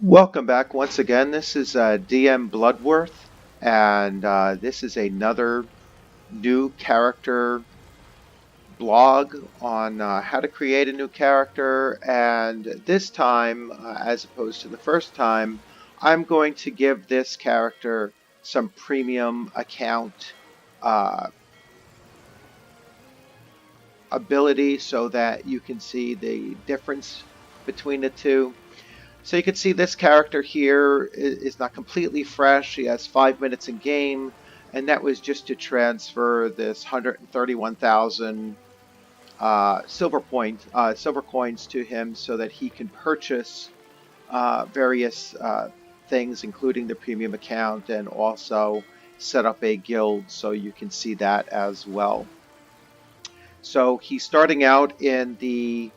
Welcome back once again. This is DM Bloodworth, and this is another new character blog on how to create a new character. And this time, as opposed to the first time, I'm going to give this character some premium account uh, ability so that you can see the difference between the two. So you can see this character here is not completely fresh. He has 5 minutes in game, and that was just to transfer this 131,000 silver coins to him so that he can purchase various things, including the premium account, and also set up a guild. So you can see that as well. So he's starting out in the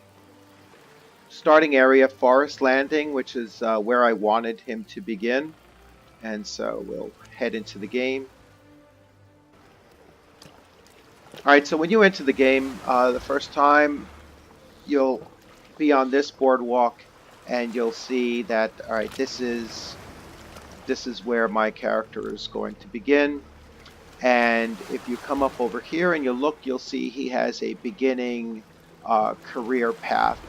starting area, Forest Landing, which is where I wanted him to begin. And so we'll head into the game. All right, so when you enter the game the first time, you'll be on this boardwalk, and you'll see that, all right, this is where my character is going to begin. And if you come up over here and you look, you'll see he has a beginning career path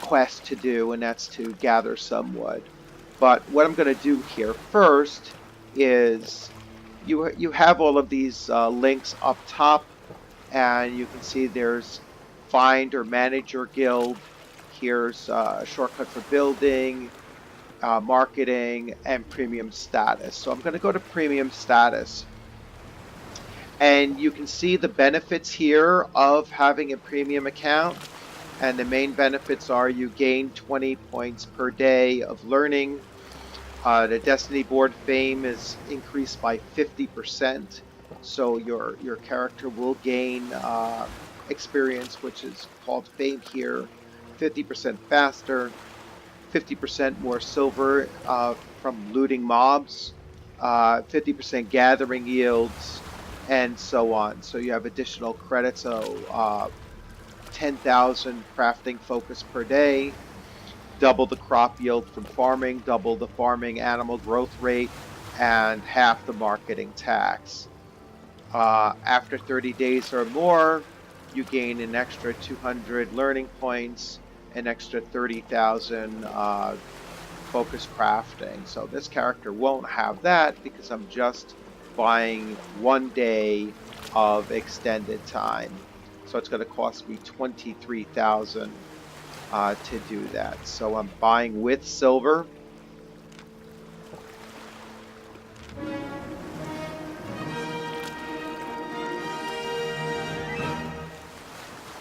quest to do, and that's to gather some wood. But what I'm going to do here first is you have all of these links up top, and you can see there's find or manage your guild. Here's a shortcut for building, marketing, and premium status. So I'm going to go to premium status. And you can see the benefits here of having a premium account. And the main benefits are you gain 20 points per day of learning. The Destiny board fame is increased by 50%. So your character will gain experience, which is called fame here, 50% faster, 50% more silver from looting mobs, 50% gathering yields, and so on. So you have additional credits. So 10,000 crafting focus per day, double the crop yield from farming, double the farming animal growth rate, and half the marketing tax. After 30 days or more, you gain an extra 200 learning points, an extra 30,000 focus crafting. So this character won't have that because I'm just buying 1 day of extended time. So it's going to cost me 23,000 to do that. So I'm buying with silver.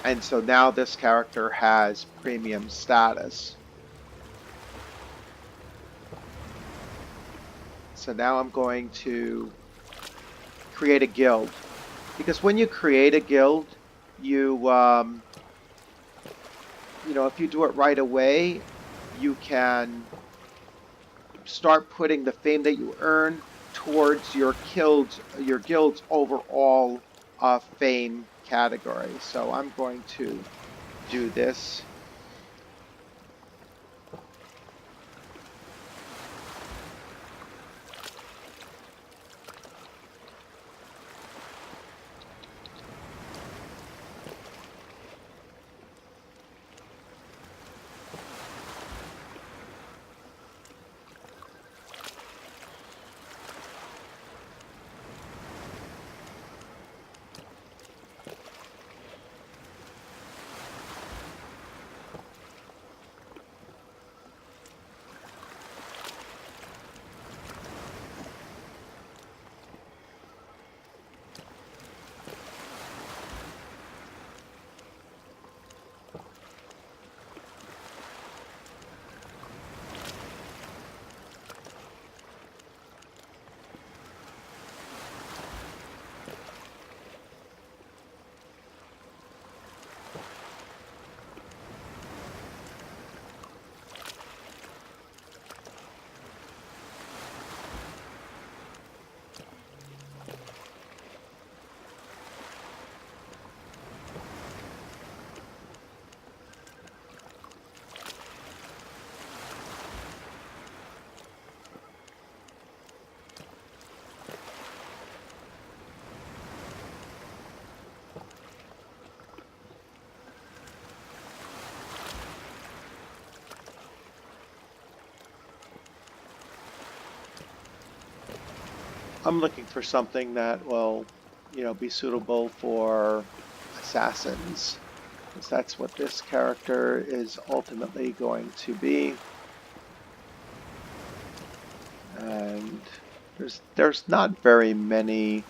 And so now this character has premium status. So now I'm going to create a guild. Because when you create a guild, you if you do it right away, you can start putting the fame that you earn towards your guild's overall fame category. So I'm going to do this. I'm looking for something that will, be suitable for assassins, because that's what this character is ultimately going to be. And there's not very many.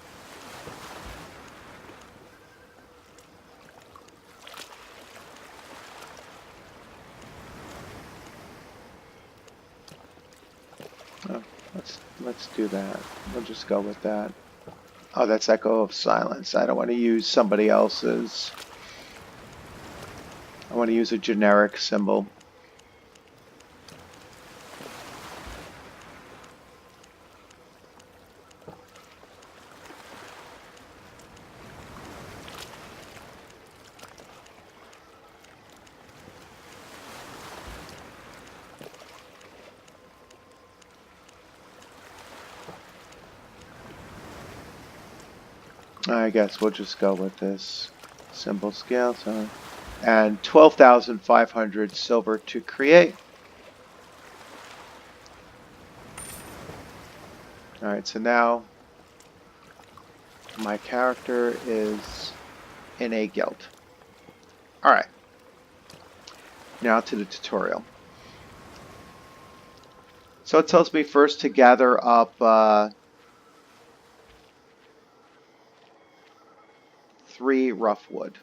Oh, let's do that. We'll just go with that. Oh, that's Echo of Silence. I don't want to use somebody else's. I want to use a generic symbol. I guess we'll just go with this symbol scale. So, and 12,500 silver to create. All right, so now my character is in a guild. All right, now to the tutorial. So it tells me first to gather up 3 rough wood.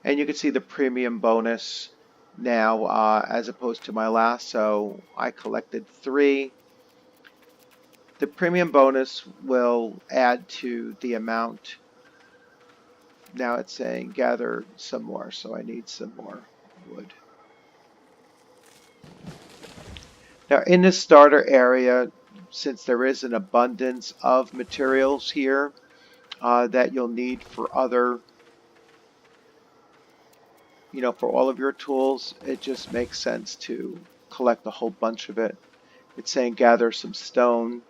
And you can see the premium bonus now as opposed to my last. So I collected 3. The premium bonus will add to the amount. Now it's saying gather some more, so I need some more wood. Now in the starter area, since there is an abundance of materials here that you'll need for other, for all of your tools, it just makes sense to collect a whole bunch of it. It's saying gather some stone.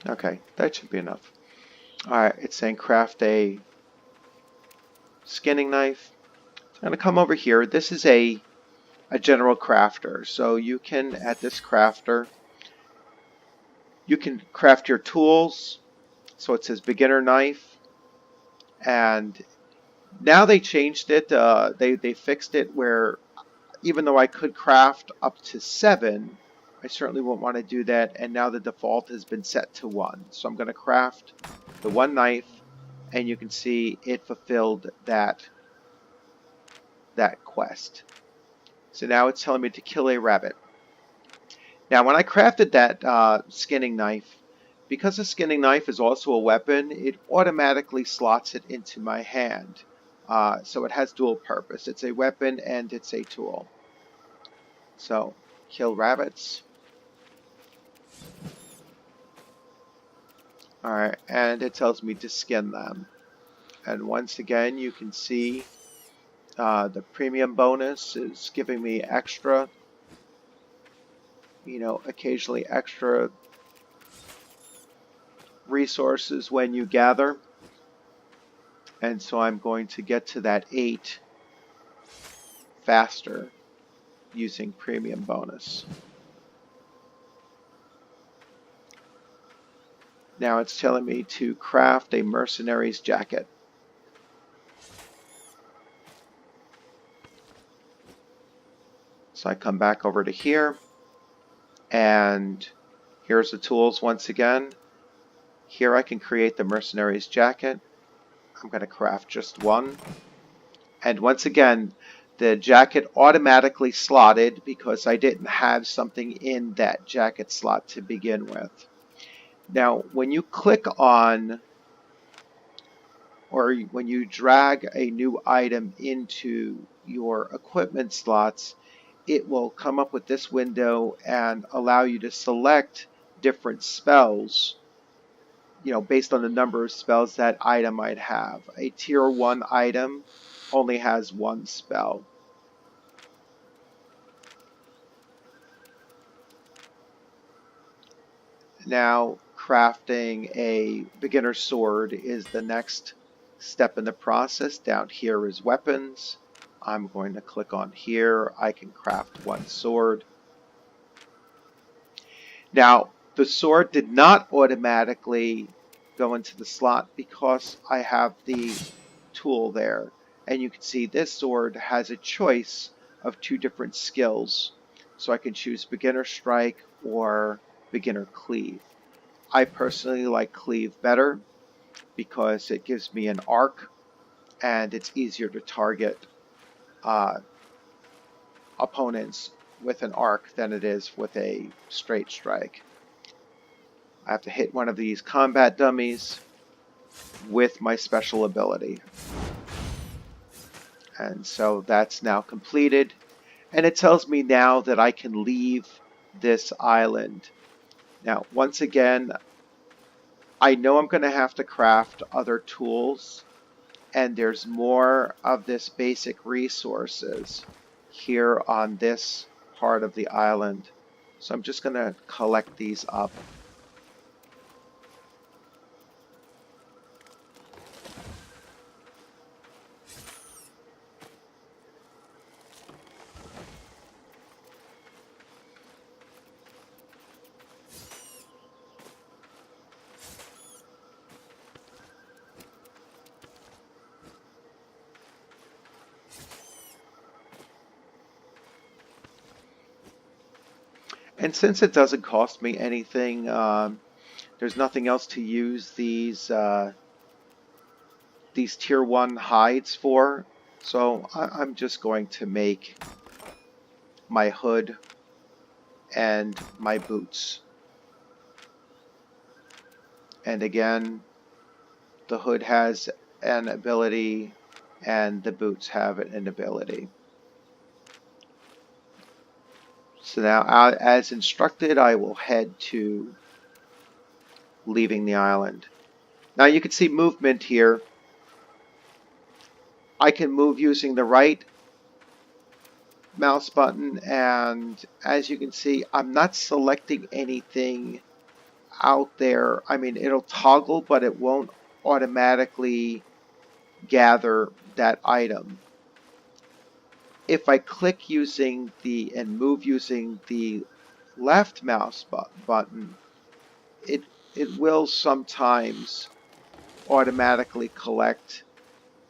Okay, that should be enough. Alright, it's saying craft a skinning knife. I'm going to come over here. This is a general crafter. So you can, at this crafter, you can craft your tools. So it says beginner knife. And now they changed it. They fixed it where even though I could craft up to 7, I certainly won't want to do that. And now the default has been set to 1. So I'm going to craft the 1 knife. And you can see it fulfilled that quest. So now it's telling me to kill a rabbit. Now when I crafted that skinning knife, because a skinning knife is also a weapon, it automatically slots it into my hand. So it has dual purpose. It's a weapon and it's a tool. So kill rabbits. Alright, and it tells me to skin them. And once again, you can see the premium bonus is giving me extra, occasionally extra resources when you gather. And so I'm going to get to that 8 faster using premium bonus. Now it's telling me to craft a mercenary's jacket. So I come back over to here, and here's the tools once again. Here I can create the mercenary's jacket. I'm going to craft just one. And once again, the jacket automatically slotted because I didn't have something in that jacket slot to begin with. Now, when you click on, or when you drag a new item into your equipment slots, it will come up with this window and allow you to select different spells, based on the number of spells that item might have. A tier 1 item only has one spell. Now, crafting a beginner sword is the next step in the process. Down here is weapons. I'm going to click on here. I can craft one sword. Now, the sword did not automatically go into the slot because I have the tool there. And you can see this sword has a choice of two different skills. So I can choose beginner strike or beginner cleave. I personally like cleave better because it gives me an arc and it's easier to target opponents with an arc than it is with a straight strike. I have to hit one of these combat dummies with my special ability. And so that's now completed. And it tells me now that I can leave this island. Now, once again, I know I'm going to have to craft other tools, and there's more of this basic resources here on this part of the island. So I'm just going to collect these up. And since it doesn't cost me anything, there's nothing else to use these tier 1 hides for. So I'm just going to make my hood and my boots. And again, the hood has an ability and the boots have an ability. So now, as instructed, I will head to leaving the island. Now you can see movement here. I can move using the right mouse button, and as you can see, I'm not selecting anything out there. I mean, it'll toggle, but it won't automatically gather that item. If I click using and move using the left mouse button, it will sometimes automatically collect.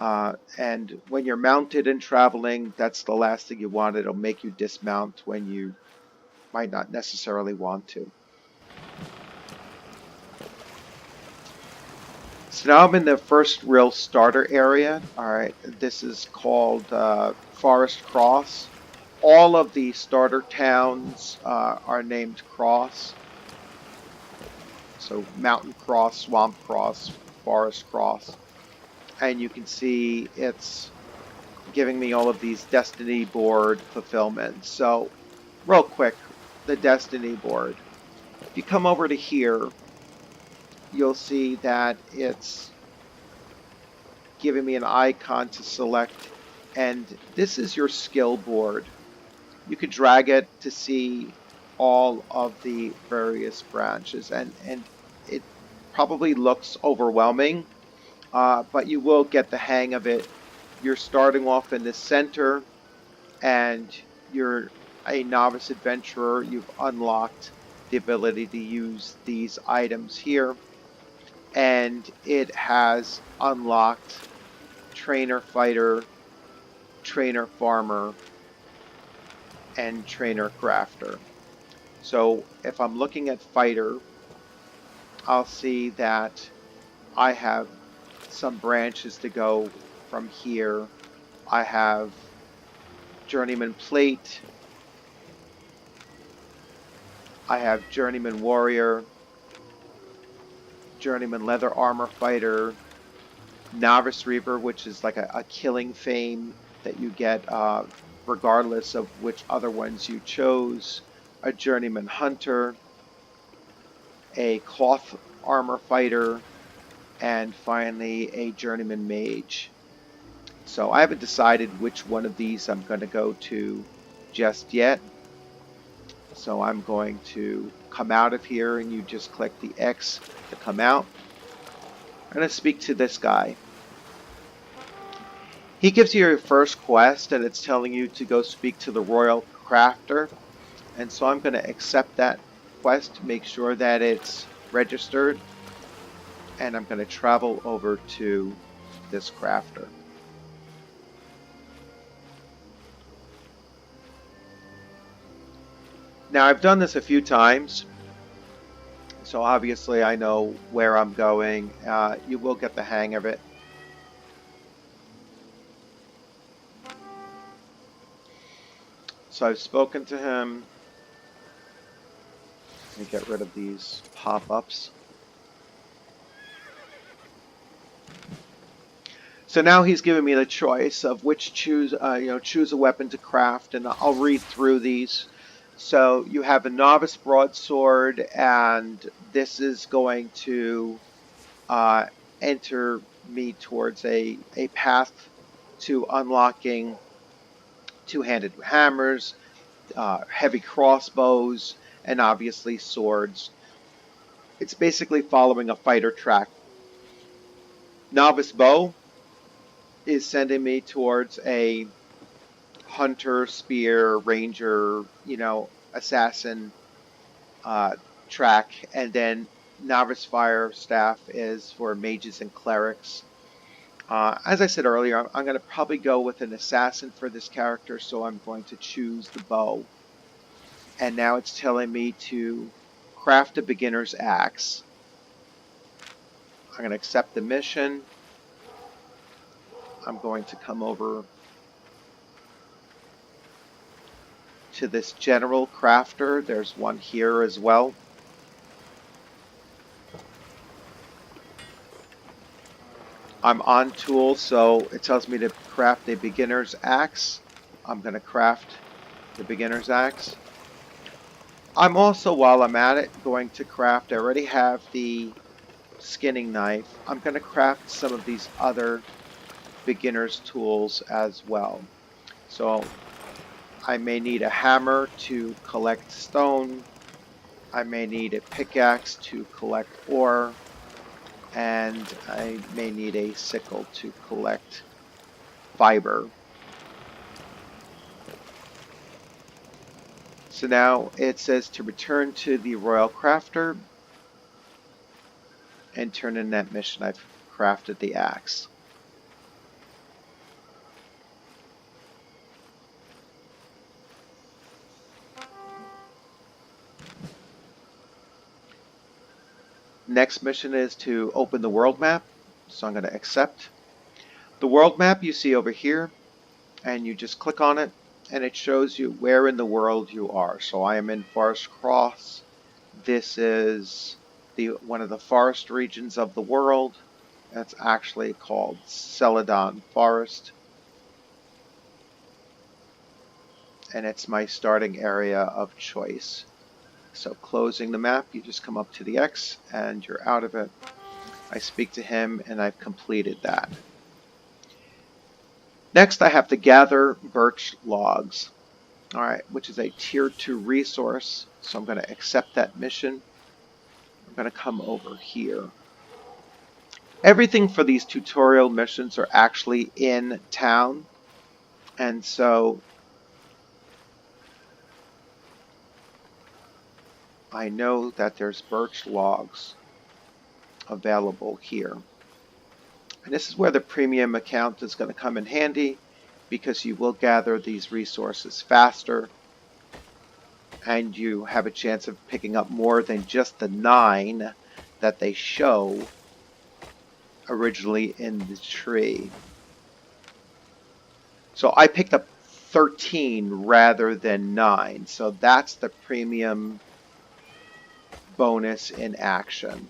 And when you're mounted and traveling, that's the last thing you want. It'll make you dismount when you might not necessarily want to. So now I'm in the first real starter area. All right, this is called Forest Cross. All of the starter towns are named Cross. So Mountain Cross, Swamp Cross, Forest Cross. And you can see it's giving me all of these Destiny board fulfillments. So real quick, the Destiny board. If you come over to here, you'll see that it's giving me an icon to select, and this is your skill board. You could drag it to see all of the various branches, and it probably looks overwhelming, but you will get the hang of it. You're starting off in the center, and you're a novice adventurer. You've unlocked the ability to use these items here, and it has unlocked trainer fighter, trainer farmer, and trainer crafter. So if I'm looking at fighter, I'll see that I have some branches to go from here. I have Journeyman Plate. I have Journeyman Warrior, Journeyman Leather Armor Fighter, Novice Reaper, which is like a killing fame that you get regardless of which other ones you chose, a Journeyman Hunter, a Cloth Armor Fighter, and finally a Journeyman Mage. So I haven't decided which one of these I'm going to go to just yet. So I'm going to come out of here, and you just click the X to come out. I'm going to speak to this guy. He gives you your first quest, and it's telling you to go speak to the Royal Crafter. And so I'm going to accept that quest, make sure that it's registered, and I'm going to travel over to this crafter. Now, I've done this a few times, so obviously I know where I'm going. You will get the hang of it. So I've spoken to him. Let me get rid of these pop-ups. So now he's giving me the choice of which choose a weapon to craft, and I'll read through these. So you have a novice broadsword, and this is going to enter me towards a path to unlocking two-handed hammers, heavy crossbows, and obviously swords. It's basically following a fighter track. Novice bow is sending me towards a hunter, spear, ranger, assassin track, and then novice fire staff is for mages and clerics. As I said earlier, I'm going to probably go with an assassin for this character, so I'm going to choose the bow. And now it's telling me to craft a beginner's axe. I'm going to accept the mission. I'm going to come over to this general crafter. There's one here as well. I'm on tools, so it tells me to craft a beginner's axe. I'm going to craft the beginner's axe. I'm also, while I'm at it, going to craft, I already have the skinning knife. I'm going to craft some of these other beginner's tools as well. So I may need a hammer to collect stone. I may need a pickaxe to collect ore. And I may need a sickle to collect fiber. So now it says to return to the Royal Crafter and turn in that mission. I've crafted the axe. Next mission is to open the world map, so I'm going to accept. The world map you see over here, and you just click on it, and it shows you where in the world you are. So I am in Forest Cross. This is one of the forest regions of the world. That's actually called Celadon Forest. And it's my starting area of choice. So closing the map, you just come up to the X and you're out of it. I speak to him and I've completed that. Next I have to gather birch logs, which is a tier 2 resource. So I'm going to accept that mission. I'm going to come over here. Everything for these tutorial missions are actually in town. And so I know that there's birch logs available here. And this is where the premium account is going to come in handy, because you will gather these resources faster and you have a chance of picking up more than just the 9 that they show originally in the tree. So I picked up 13 rather than 9. So that's the premium bonus in action.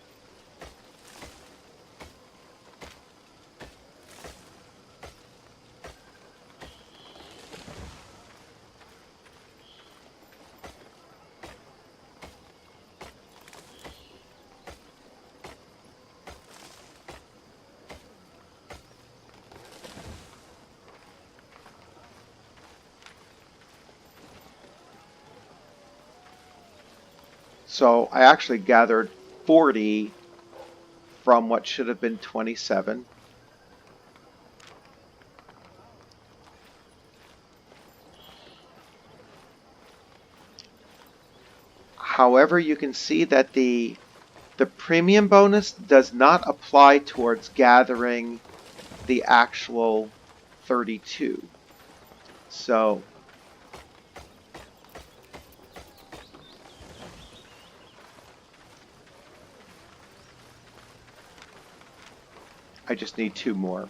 So I actually gathered 40 from what should have been 27. However, you can see that the premium bonus does not apply towards gathering the actual 32. So I just need 2 more.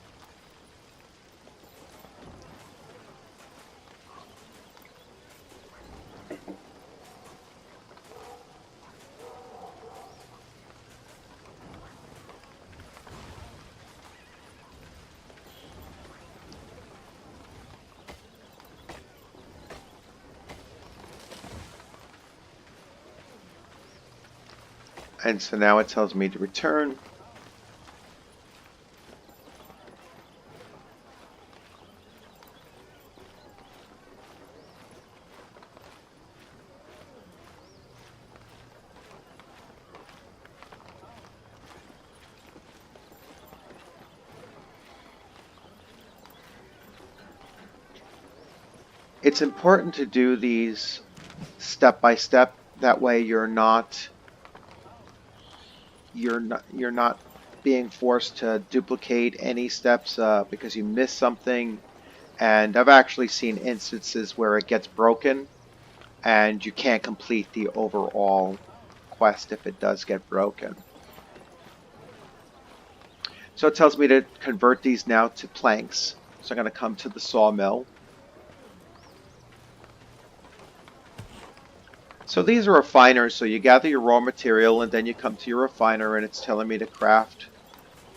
And so now it tells me to return. It's important to do these step by step. That way you're not being forced to duplicate any steps because you miss something. And I've actually seen instances where it gets broken and you can't complete the overall quest if it does get broken. So it tells me to convert these now to planks. So I'm going to come to the sawmill. So these are refiners, so you gather your raw material and then you come to your refiner and it's telling me to craft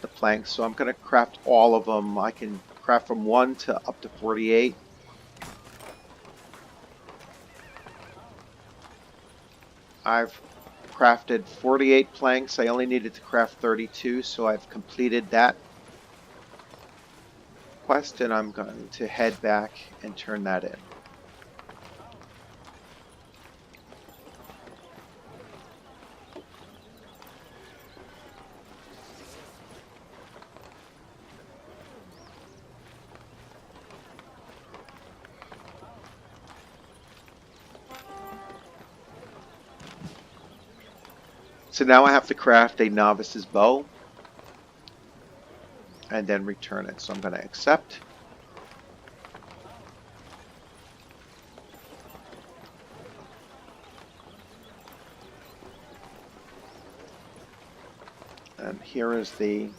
the planks. So I'm going to craft all of them. I can craft from 1 to up to 48. I've crafted 48 planks. I only needed to craft 32, so I've completed that quest and I'm going to head back and turn that in. So now I have to craft a novice's bow and then return it. So I'm going to accept. And here is the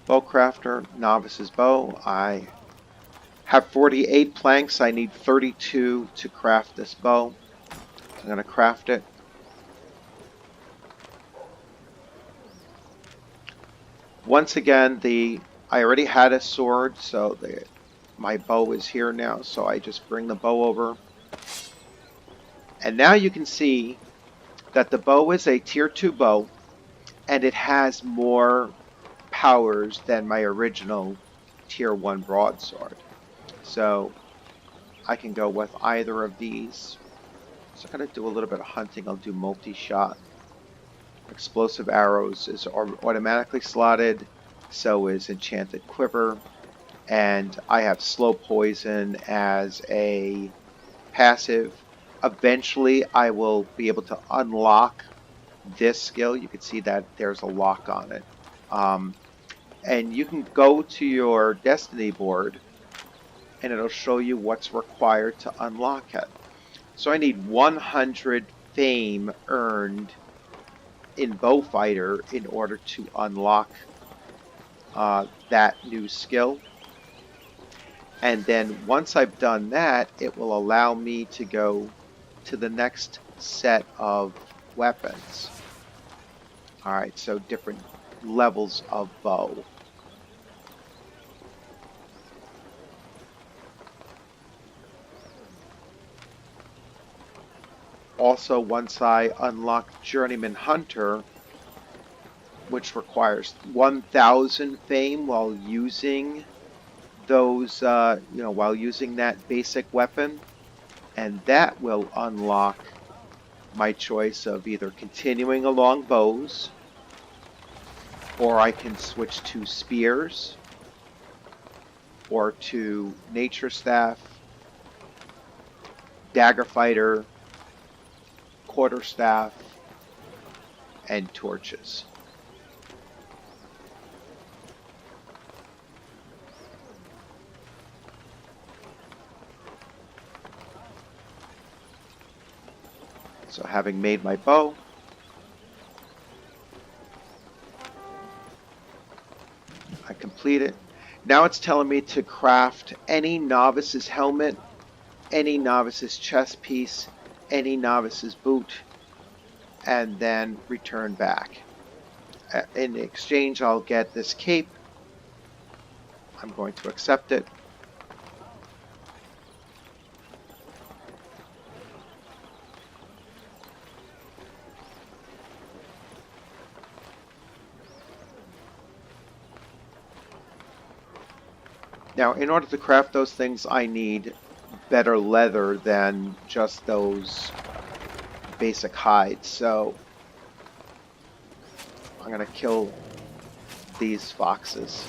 bowcrafter novice's bow. I have 48 planks. I need 32 to craft this bow. I'm going to craft it. Once again, I already had a sword, so my bow is here now. So I just bring the bow over. And now you can see that the bow is a tier 2 bow, and it has more powers than my original tier 1 broadsword. So I can go with either of these. So I'm going to do a little bit of hunting. I'll do multi-shot. Explosive arrows is automatically slotted. So is enchanted quiver. And I have slow poison as a passive. Eventually I will be able to unlock this skill. You can see that there's a lock on it. And you can go to your destiny board and it'll show you what's required to unlock it. So I need 100 fame earned in Bowfighter in order to unlock that new skill. And then once I've done that, it will allow me to go to the next set of weapons. All right, so different levels of bow. Also, once I unlock Journeyman Hunter, which requires 1,000 fame while using those, while using that basic weapon, and that will unlock my choice of either continuing along bows, or I can switch to spears, or to nature staff, dagger fighter, quarterstaff, and torches. So having made my bow, I complete it. Now it's telling me to craft any novice's helmet, any novice's chest piece, any novice's boot, and then return back. In exchange, I'll get this cape. I'm going to accept it. Now, in order to craft those things, I need better leather than just those basic hides. So I'm going to kill these foxes.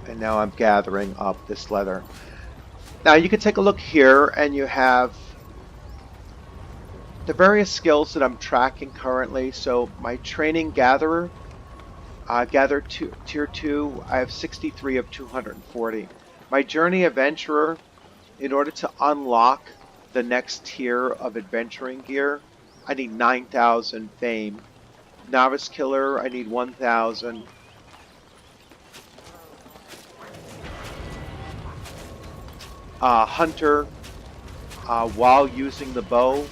And now I'm gathering up this leather. Now you can take a look here, and you have the various skills that I'm tracking currently. So my training gatherer, gathered tier 2, I have 63 of 240. My journey adventurer, in order to unlock the next tier of adventuring gear, I need 9,000 fame. Novice killer, I need 1,000. Hunter, while using the bow,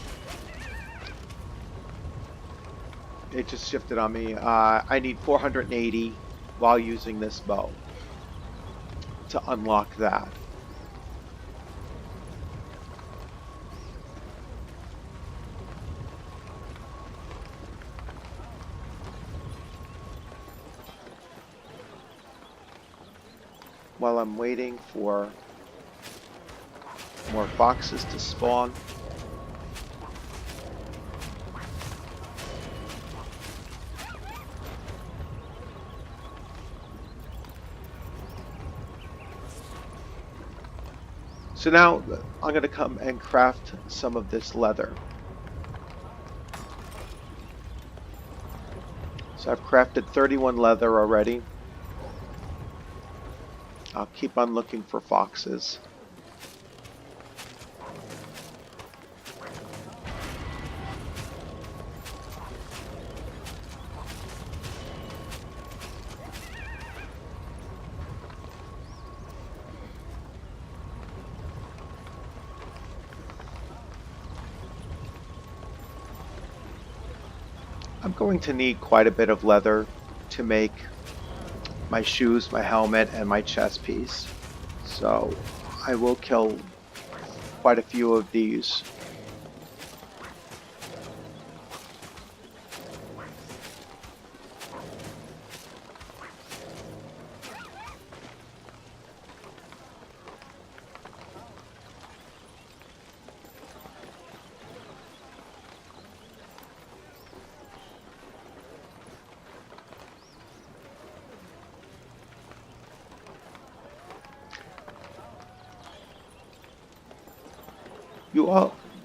it just shifted on me. I need 480 while using this bow to unlock that. While I'm waiting for more foxes to spawn, so now I'm going to come and craft some of this leather. So I've crafted 31 leather already. I'll keep on looking for foxes. I'm going to need quite a bit of leather to make my shoes, my helmet, and my chest piece. So I will kill quite a few of these.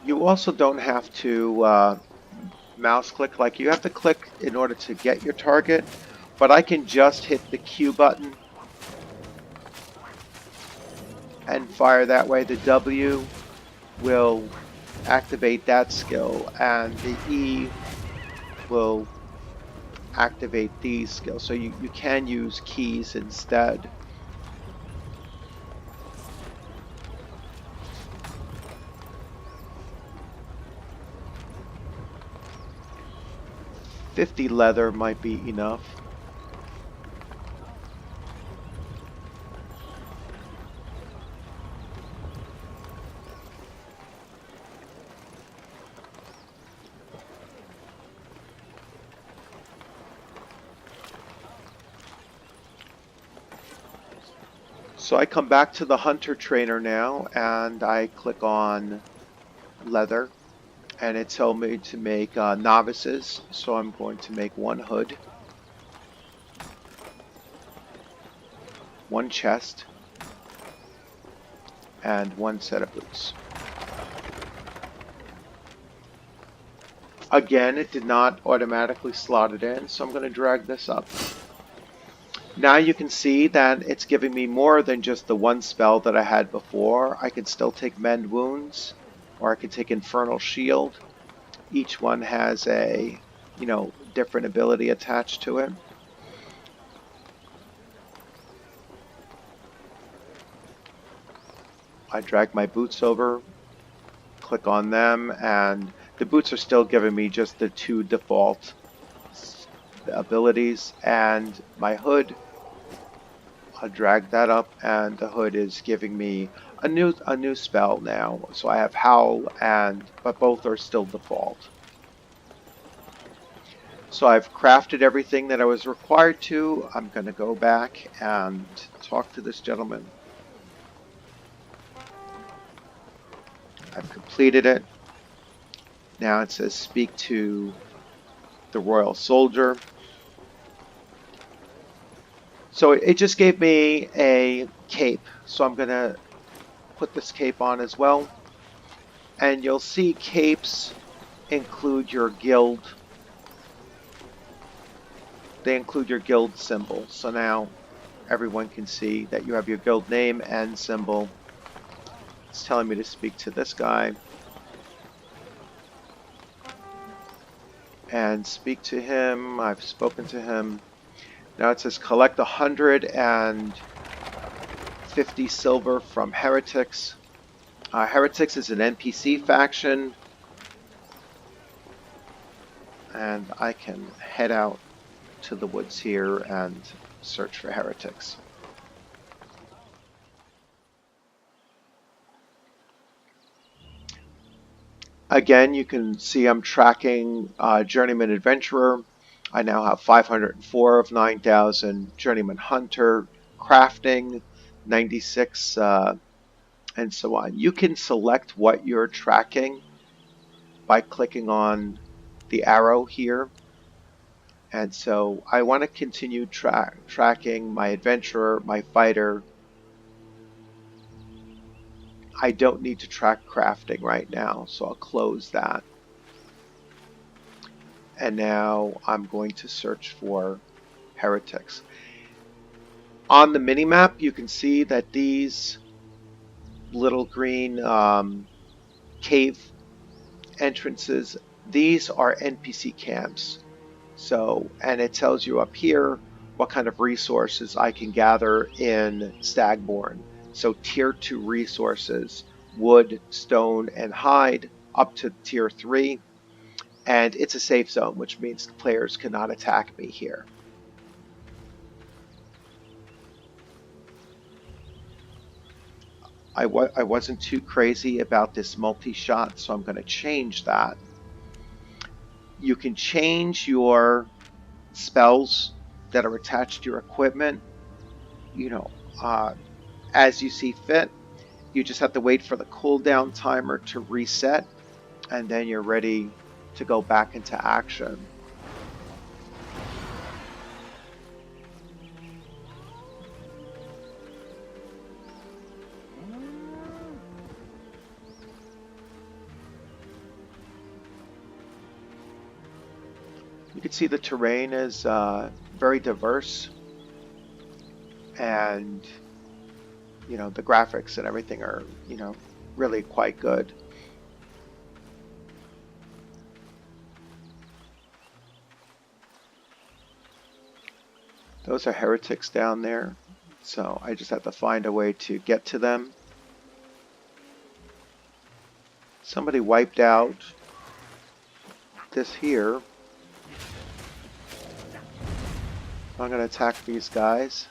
You also don't have to mouse click. Like, you have to click in order to get your target, but I can just hit the Q button and fire that way. The W will activate that skill, and the E will activate these skills. So you can use keys instead. $50 leather might be enough. So I come back to the hunter trainer now, and I click on leather, and it tells me to make novices. So I'm going to make one hood, one chest, and one set of boots. Again, it did not automatically slot it in, so I'm going to drag this up. Now you can see that it's giving me more than just the one spell that I had before. I can still take Mend Wounds, or I can take Infernal Shield. Each one has a, different ability attached to it. I drag my boots over, click on them, and the boots are still giving me just the 2 default abilities, and my hood, I'll drag that up, and the hood is giving me a new spell now. So I have Howl, but both are still default. So I've crafted everything that I was required to. I'm going to go back and talk to this gentleman. I've completed it. Now it says speak to the royal soldier. So it just gave me a cape. So I'm going to put this cape on as well. And you'll see capes include your guild. They include your guild symbol. So now everyone can see that you have your guild name and symbol. It's telling me to speak to this guy. And speak to him. I've spoken to him. Now it says collect 150 silver from Heretics. Heretics is an NPC faction. And I can head out to the woods here and search for Heretics. Again, you can see I'm tracking Journeyman Adventurer. I now have 504 of 9,000. Journeyman Hunter, Crafting, 96, and so on. You can select what you're tracking by clicking on the arrow here. And so I want to continue tracking my Adventurer, my Fighter. I don't need to track crafting right now, so I'll close that. And now I'm going to search for Heretics. On the minimap, you can see that these little green cave entrances, these are NPC camps. So, and it tells you up here what kind of resources I can gather in Stagborn. So tier 2 resources, wood, stone, and hide, up to tier 3. And it's a safe zone, which means players cannot attack me here. I wasn't too crazy about this multi-shot, so I'm going to change that. You can change your spells that are attached to your equipment, as you see fit. You just have to wait for the cooldown timer to reset, and then you're ready to go back into action. You can see the terrain is very diverse, and you know, the graphics and everything are, you know, really quite good. Those are heretics down there, so I just have to find a way to get to them. Somebody wiped out this here. I'm going to attack these guys.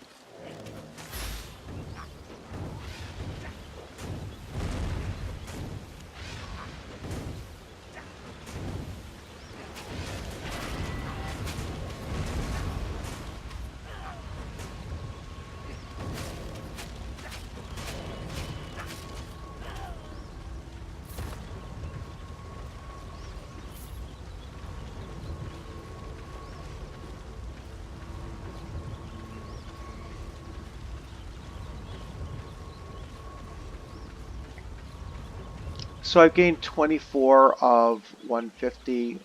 So I've gained 24 of 150.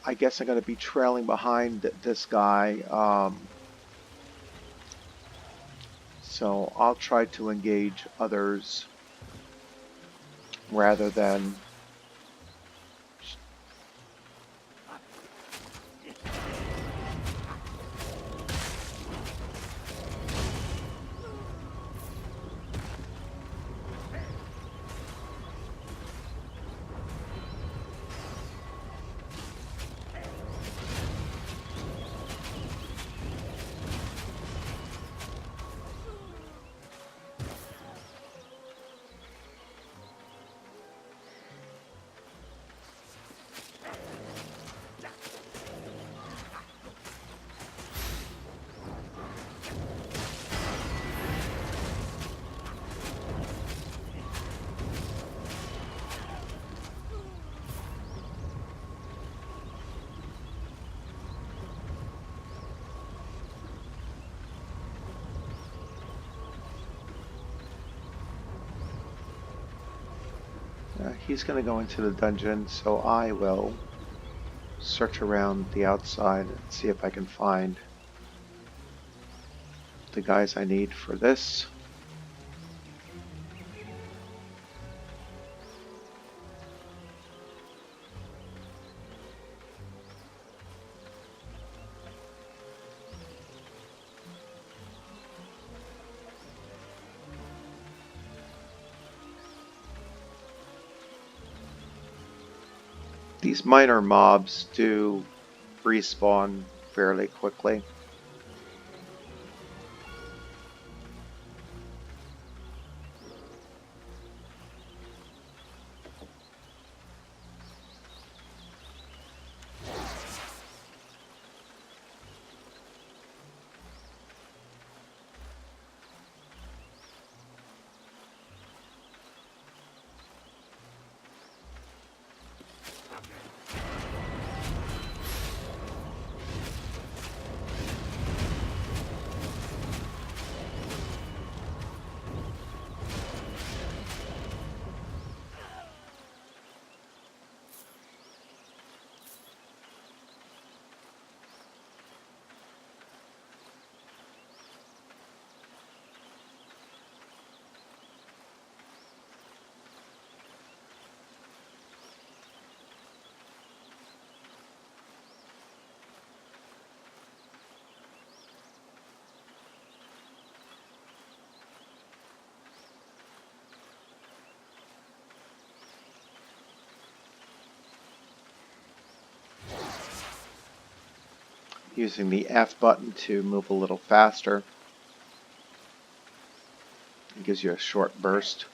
I guess I'm going to be trailing behind this guy. So I'll try to engage others rather than... he's going to go into the dungeon, so I will search around the outside and see if I can find the guys I need for this. These minor mobs do respawn fairly quickly. Using the F button to move a little faster. It gives you a short burst.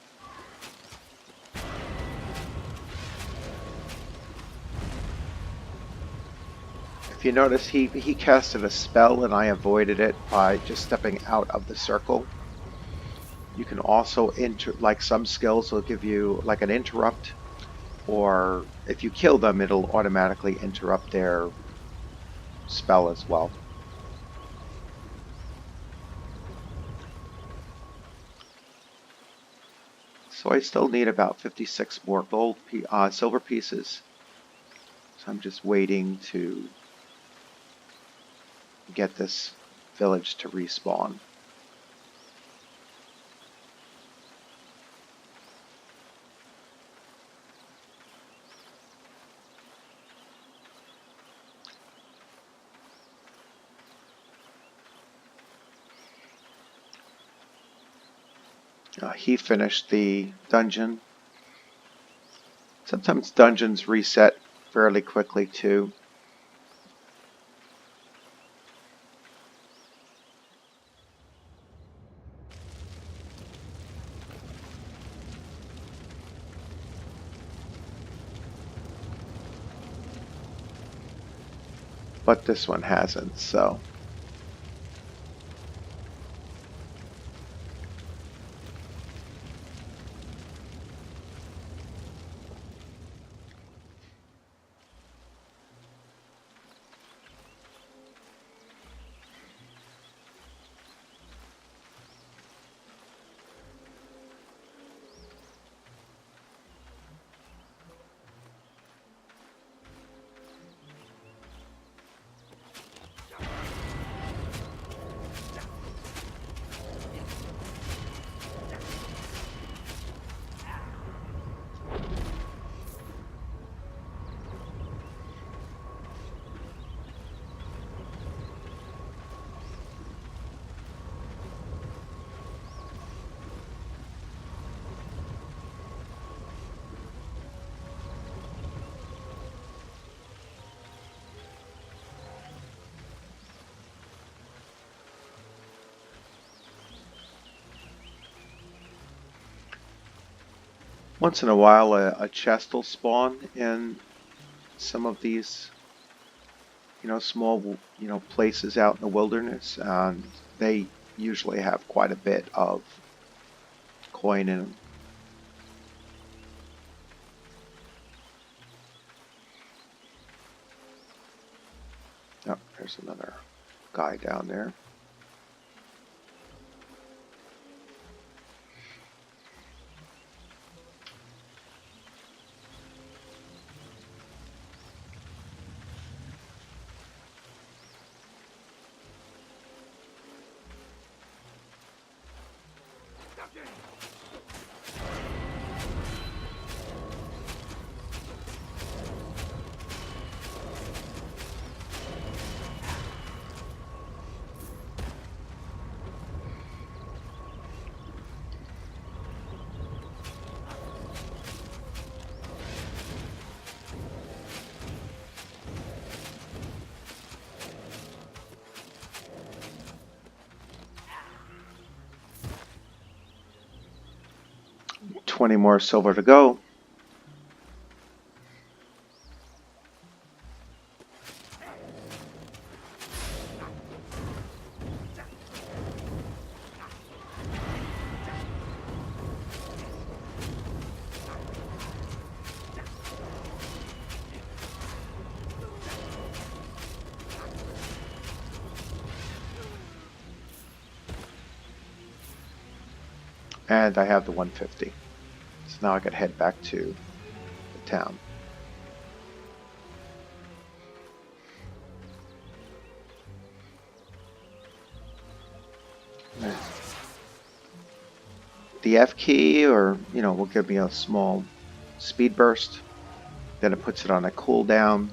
If you notice, he casted a spell and I avoided it by just stepping out of the circle. You can also, like some skills will give you like an interrupt, or if you kill them, it'll automatically interrupt their spell as well. So I still need about 56 more silver pieces. So I'm just waiting to get this village to respawn. He finished the dungeon. Sometimes dungeons reset fairly quickly too. But this one hasn't, so. Once in a while, a chest will spawn in some of these, small, places out in the wilderness, and they usually have quite a bit of coin in them. Oh, there's another guy down there. $20 more silver to go. And I have the 150. So now I can head back to the town. The F key, or, will give me a small speed burst. Then it puts it on a cooldown.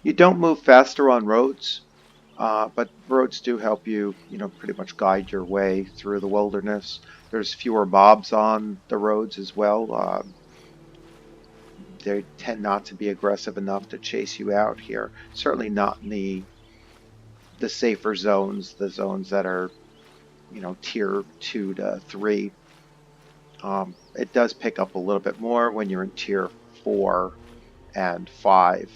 You don't move faster on roads, but roads do help you, pretty much guide your way through the wilderness. There's fewer mobs on the roads as well. They tend not to be aggressive enough to chase you out here. Certainly not in the safer zones, the zones that are, tier 2 to 3. It does pick up a little bit more when you're in tier 4 and 5.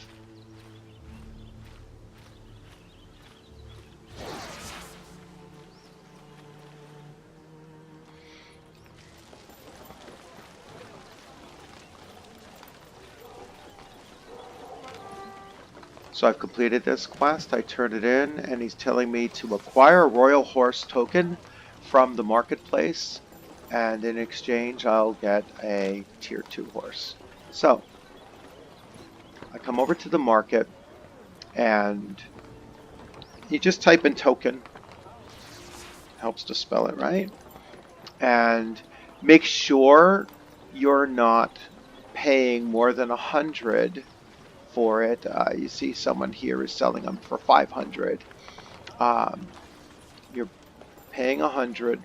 So I've completed this quest, I turned it in, and he's telling me to acquire a royal horse token from the marketplace, and in exchange I'll get a tier 2 horse. So I come over to the market and you just type in token. Helps to spell it right. And make sure you're not paying more than 100 for it. You see someone here is selling them for 500. You're paying 100.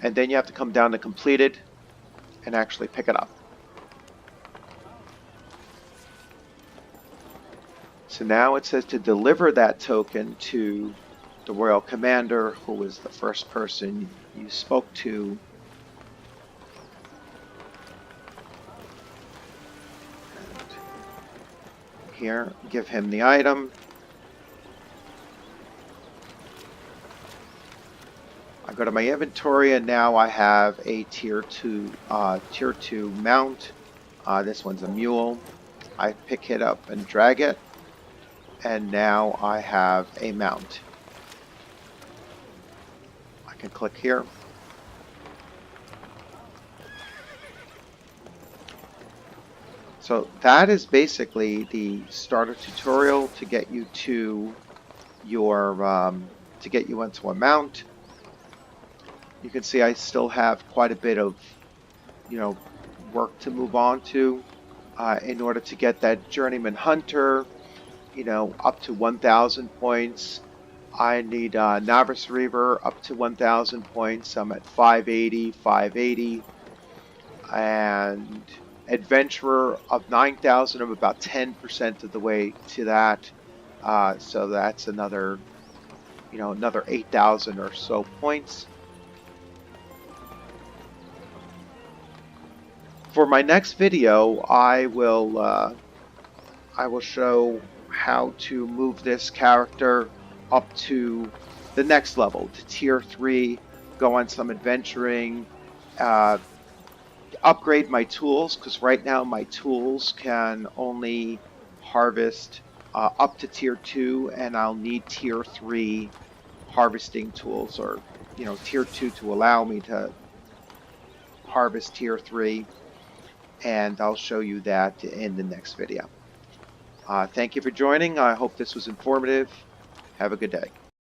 And then you have to come down to completed and actually pick it up. So now it says to deliver that token to the Royal Commander, who was the first person you spoke to. And here, give him the item. I go to my inventory and now I have a tier 2 mount. This one's a mule. I pick it up and drag it, and now I have a mount. I can click here. So that is basically the starter tutorial to get you to your into a mount. You can see I still have quite a bit of work to move on to in order to get that journeyman hunter up to 1,000 points. I need novice reaver up to 1,000 points. I'm at 580, and adventurer of 9,000. I'm about 10% of the way to that. So that's another 8,000 or so points. For my next video, I will show how to move this character up to the next level, to tier 3, go on some adventuring, upgrade my tools, because right now my tools can only harvest up to tier 2, and I'll need tier 3 harvesting tools, or tier 2 to allow me to harvest tier 3. And I'll show you that in the next video. Thank you for joining. I hope this was informative. Have a good day.